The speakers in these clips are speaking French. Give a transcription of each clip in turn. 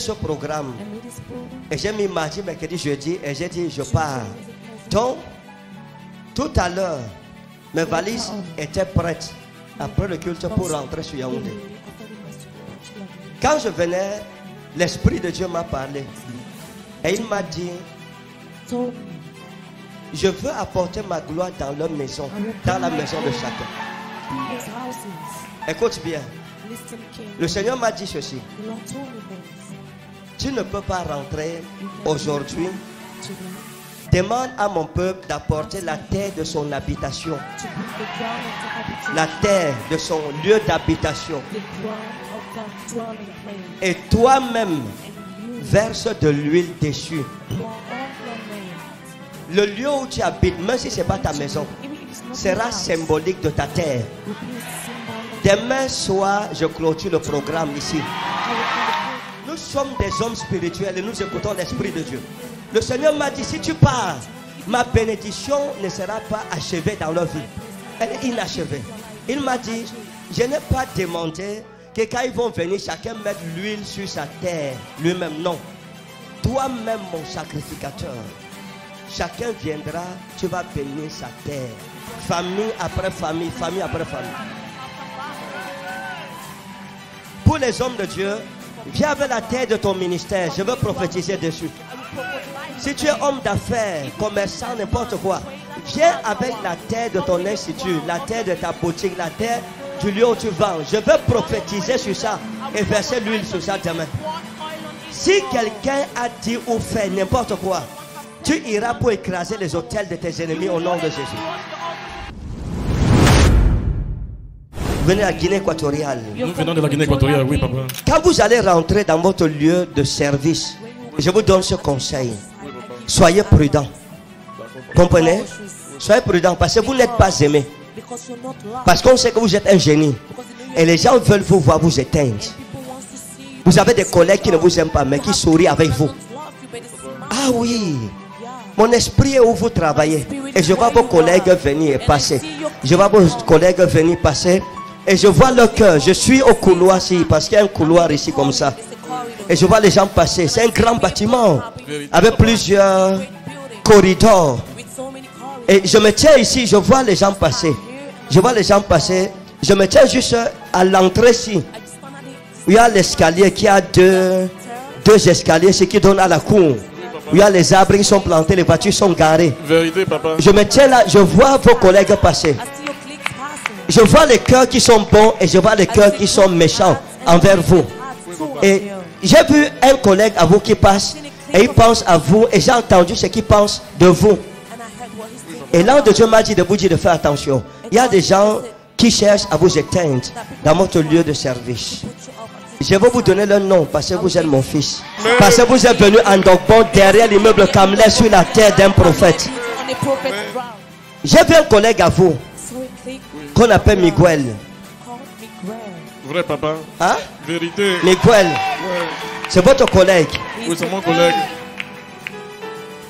ce programme. Et j'ai mis mardi, mercredi, jeudi. Et j'ai dit, je pars. Donc, tout à l'heure, mes valises étaient prêtes après le culte pour rentrer sur Yaoundé. Quand je venais, l'Esprit de Dieu m'a parlé. Et il m'a dit, je veux apporter ma gloire dans leur maison, dans la maison de chacun. Écoute bien. Le Seigneur m'a dit ceci. Tu ne peux pas rentrer aujourd'hui. Demande à mon peuple d'apporter la terre de son habitation. La terre de son lieu d'habitation. Et toi-même, verse de l'huile dessus. Le lieu où tu habites, même si ce n'est pas ta maison, sera symbolique de ta terre. Demain soir, je clôture le programme ici. Nous sommes des hommes spirituels et nous écoutons l'Esprit de Dieu. Le Seigneur m'a dit, si tu pars, ma bénédiction ne sera pas achevée dans leur vie. Elle est inachevée. Il m'a dit, je n'ai pas demandé que quand ils vont venir, chacun mette l'huile sur sa terre. Lui-même, non. Toi-même, mon sacrificateur. Chacun viendra, tu vas bénir sa terre. Famille après famille, famille après famille. Pour les hommes de Dieu, viens avec la terre de ton ministère. Je veux prophétiser dessus. Si tu es homme d'affaires, commerçant, n'importe quoi, viens avec la terre de ton institut, la terre de ta boutique, la terre du lieu où tu vends. Je veux prophétiser sur ça et verser l'huile sur ça demain. Si quelqu'un a dit ou fait n'importe quoi, tu iras pour écraser les hôtels de tes ennemis au nom de Jésus. Vous venez de la Guinée équatoriale. Nous venons de la Guinée équatoriale, oui, papa. Quand vous allez rentrer dans votre lieu de service, je vous donne ce conseil. Soyez prudents. Comprenez? Soyez prudents parce que vous n'êtes pas aimé. Parce qu'on sait que vous êtes un génie. Et les gens veulent vous voir vous éteindre. Vous avez des collègues qui ne vous aiment pas, mais qui sourient avec vous. Ah oui. Mon esprit est où vous travaillez. Et je vois vos collègues venir et passer. Je vois vos collègues venir passer. Et je vois leur cœur. Je suis au couloir ici, parce qu'il y a un couloir ici comme ça. Et je vois les gens passer. C'est un grand bâtiment avec plusieurs corridors. Et je me tiens ici, je vois les gens passer. Je vois les gens passer. Je me tiens juste à l'entrée ici. Il y a l'escalier qui a deux escaliers, ce qui donne à la cour. Il y a les arbres qui sont plantés, les voitures sont garées. Vérité, papa. Je me tiens là, je vois vos collègues passer. Je vois les cœurs qui sont bons et je vois les cœurs qui sont méchants envers vous. Et j'ai vu un collègue à vous qui passe et il pense à vous et j'ai entendu ce qu'il pense de vous. Et l'ange de Dieu m'a dit de vous dire de faire attention. Il y a des gens qui cherchent à vous éteindre dans votre lieu de service. Je vais vous donner le nom parce que vous êtes mon fils. Parce que vous êtes venu en Dogbon derrière l'immeuble Kamler sur la terre d'un prophète. J'ai vu un collègue à vous qu'on appelle Miguel. Vrai, papa. Hein? Vérité. Miguel. C'est votre collègue. Oui, c'est mon collègue.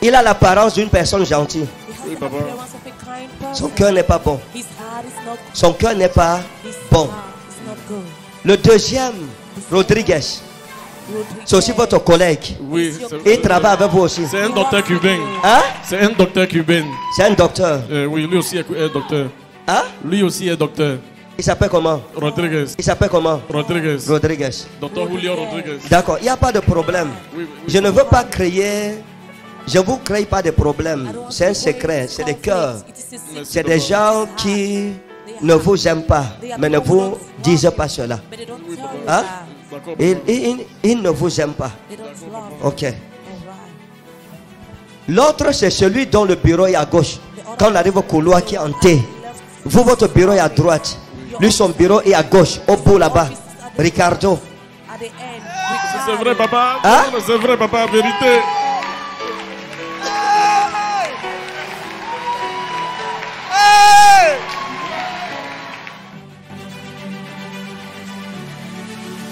Il a l'apparence d'une personne gentille. Oui, papa. Son cœur n'est pas bon. Son cœur n'est pas bon. Le deuxième, Rodriguez. C'est aussi votre collègue. Oui. Il travaille avec vous aussi. C'est un docteur cubain. Hein? C'est un docteur cubain. C'est un docteur. Oui, lui aussi est docteur. Hein? Lui aussi est docteur. Il s'appelle comment? Rodriguez. Il s'appelle comment? Rodriguez. Rodriguez. Docteur Julio Rodriguez. D'accord, il n'y a pas de problème. Oui, oui. Je ne veux pas créer. Je ne vous crée pas de problème. C'est un secret. C'est des cœurs. C'est des gens qui ne vous aiment pas, mais ne vous disent pas cela. Hein? Ils ne vous aiment pas. Ok. L'autre, c'est celui dont le bureau est à gauche. Quand on arrive au couloir qui est en T. Vous, votre bureau est à droite. Lui, son bureau est à gauche, au bout là-bas. Ricardo. C'est vrai, papa. Hein? C'est vrai, papa. Vérité.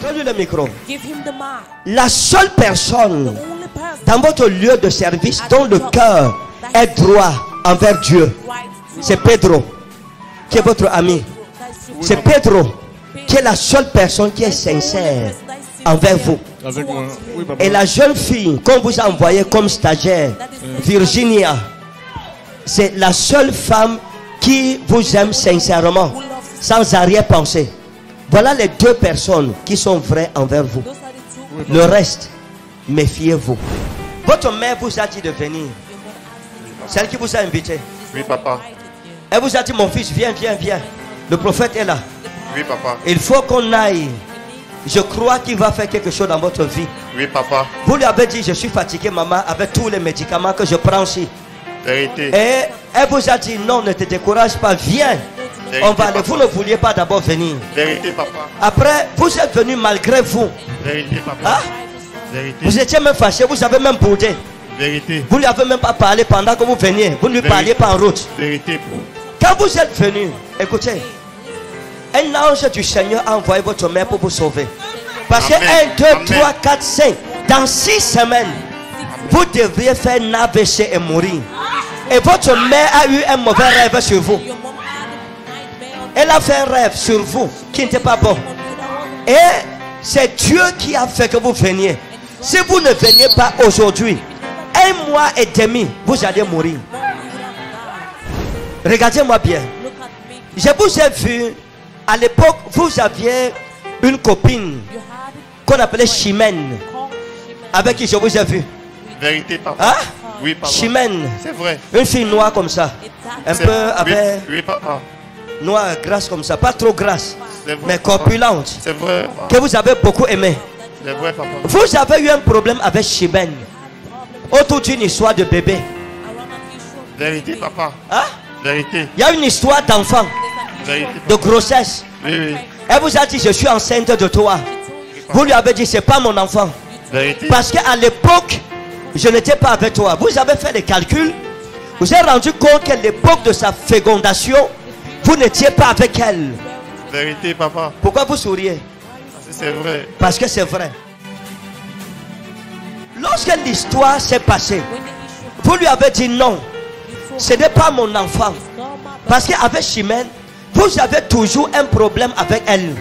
Donne-lui le micro. La seule personne dans votre lieu de service dont le cœur est droit envers Dieu, c'est Pedro, qui est votre ami. C'est Pedro qui est la seule personne qui est sincère. envers vous. Avec moi. Oui, papa. Et la jeune fille qu'on vous a envoyée comme stagiaire, Virginia, c'est la seule femme qui vous aime sincèrement, sans arrière-pensée. Voilà les 2 personnes qui sont vraies envers vous. Le reste, méfiez-vous. Votre mère vous a dit de venir. Celle qui vous a invité. Oui, papa. Elle vous a dit, mon fils, viens, viens, viens. Le prophète est là. Oui, papa. Il faut qu'on aille. Je crois qu'il va faire quelque chose dans votre vie. Oui, papa. Vous lui avez dit, je suis fatigué, maman, avec tous les médicaments que je prends ici. Vérité. Et elle vous a dit, non, ne te décourage pas, viens. Vérité, On va aller. papa. Vous ne vouliez pas d'abord venir. Vérité, papa. Après, vous êtes venu malgré vous. Vérité, papa. Hein? Vérité. Vous étiez même fâché, vous avez même boudé. Vérité. Vous ne lui avez même pas parlé pendant que vous veniez. Vous ne lui Vérité. parliez pas en route. Vérité. Quand vous êtes venu, écoutez, un ange du Seigneur a envoyé votre mère pour vous sauver. Parce que Amen. 1, 2, Amen. 3, 4, 5, dans 6 semaines, vous devriez faire un AVC et mourir. Et votre mère a eu un mauvais rêve sur vous. Elle a fait un rêve sur vous qui n'était pas bon. Et c'est Dieu qui a fait que vous veniez. Si vous ne veniez pas aujourd'hui, 1 mois et demi, vous allez mourir. Regardez-moi bien. Je vous ai vu, à l'époque, vous aviez une copine qu'on appelait Chimène, avec qui je vous ai vu. Vérité, papa. Hein? Oui, papa. Chimène, C'est vrai. une fille noire comme ça, un C'est- peu oui, avec oui, papa. noire, grasse comme ça, pas trop grasse, C'est vrai, mais papa. corpulente, C'est vrai, papa. que vous avez beaucoup aimé. C'est vrai, papa. Vous avez eu un problème avec Chimène autour d'une histoire de bébé. Vérité, papa. Hein? Vérité. Il y a une histoire d'enfant, Vérité. de grossesse. Oui, oui. Elle vous a dit, je suis enceinte de toi. Vous lui avez dit, c'est pas mon enfant. Vérité. Parce qu'à l'époque, je n'étais pas avec toi. Vous avez fait des calculs. Vous avez rendu compte qu'à l'époque de sa fécondation, vous n'étiez pas avec elle. Vérité, papa. Pourquoi vous souriez? C'est vrai. Parce que c'est vrai. Lorsque l'histoire s'est passée, vous lui avez dit non, ce n'est pas mon enfant. Parce qu'avec Chimène, vous avez toujours un problème avec elle.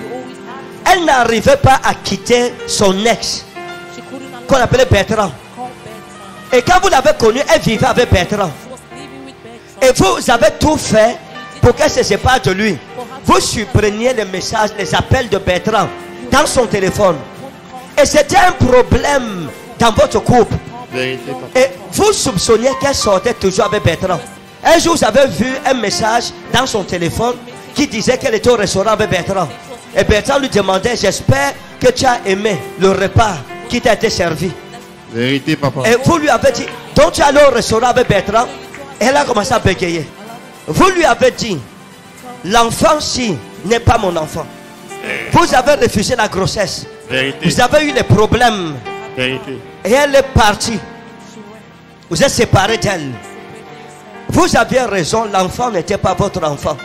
Elle n'arrivait pas à quitter son ex, qu'on appelait Bertrand. Et quand vous l'avez connu, elle vivait avec Bertrand. Et vous avez tout fait pour qu'elle se sépare de lui. Vous supprimiez les messages, les appels de Bertrand dans son téléphone. Et c'était un problème dans votre couple. Vérité, papa. Et vous soupçonniez qu'elle sortait toujours avec Bertrand. Un jour, vous avez vu un message dans son téléphone qui disait qu'elle était au restaurant avec Bertrand. Et Bertrand lui demandait, j'espère que tu as aimé le repas qui t'a été servi. Vérité, papa. Et vous lui avez dit, donc tu es allé au restaurant avec Bertrand. Et elle a commencé à bégayer. Vous lui avez dit, l'enfant-ci n'est pas mon enfant. Vous avez refusé la grossesse. Vérité. Vous avez eu des problèmes. Vérité. Et elle est partie. Vous êtes séparés d'elle. Vous aviez raison, l'enfant n'était pas votre enfant.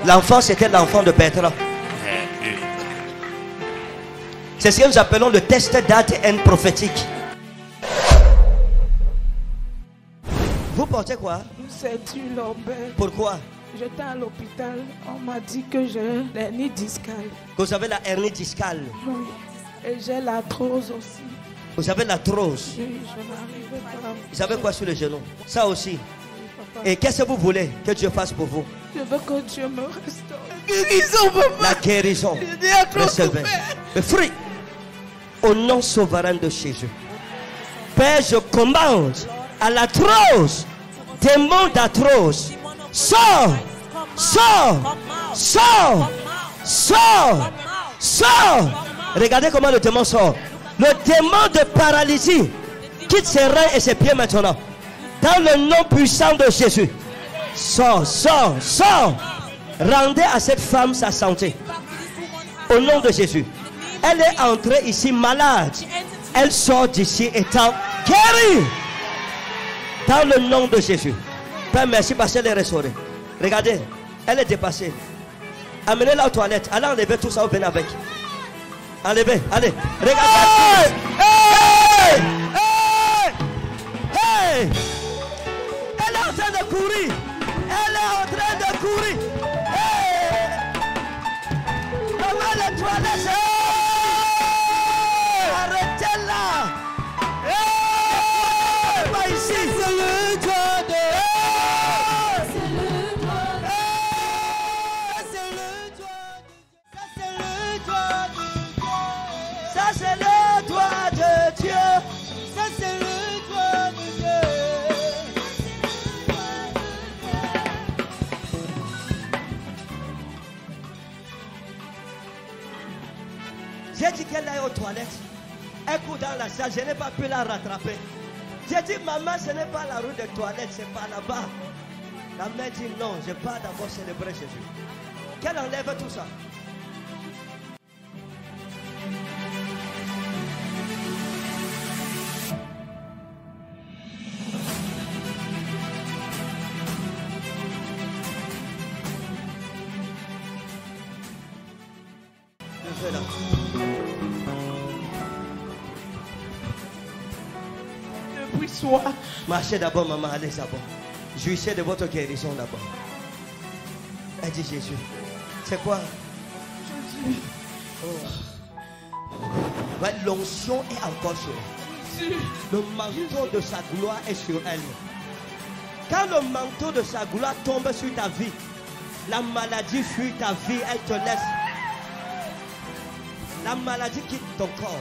L'enfant, c'était l'enfant de Bertrand. C'est ce que nous appelons le test d'ADN prophétique. Vous portez quoi? C'est une lombaire. Pourquoi? J'étais à l'hôpital, on m'a dit que j'ai l'hernie discale. Vous avez la hernie discale. Oui. Et j'ai l'arthrose aussi. Vous avez l'arthrose. Oui, je n'arrivais pas. Vous avez quoi sur le genou? Ça aussi. Oui, papa. Et qu'est-ce que vous voulez que Dieu fasse pour vous? Je veux que Dieu me restaure. Guérison, papa. La guérison. Je dis à toi, Recevez. Père. Le fruit. Au nom souverain de Jésus. Père, je commande à l'arthrose, démon d'arthrose, sors, sors, sors, sors, sors. Regardez comment le démon sort. Le démon de paralysie quitte ses reins et ses pieds maintenant. Dans le nom puissant de Jésus. Sors, sors, sors. Rendez à cette femme sa santé. Au nom de Jésus. Elle est entrée ici malade. Elle sort d'ici étant guérie. Dans le nom de Jésus. Père, merci parce qu'elle est restaurée. Regardez, elle est dépassée. Amenez-la aux toilettes. Allez enlever tout ça, vous venez avec. Enlevez, allez. Regardez. Hey! Hey! Hey! Elle est en train de courir. Elle est en train de courir. Hey! Comment les toilettes? Hey! ai dit qu'elle aille aux toilettes. Elle court dans la salle, je n'ai pas pu la rattraper. J'ai dit, maman, ce n'est pas la rue des toilettes, c'est pas là-bas. La mère dit, non, je pars d'abord célébrer Jésus. Qu'elle enlève tout ça. Je fais là. Depuis soir, Marchez d'abord, maman, allez d'abord. Jouissez de votre guérison d'abord. Elle dit Jésus. C'est quoi? Jésus, Ouais, l'onction est encore sur elle. Jésus, Le manteau de sa gloire est sur elle. Quand le manteau de sa gloire tombe sur ta vie, la maladie fuit ta vie, elle te laisse. La maladie quitte ton corps.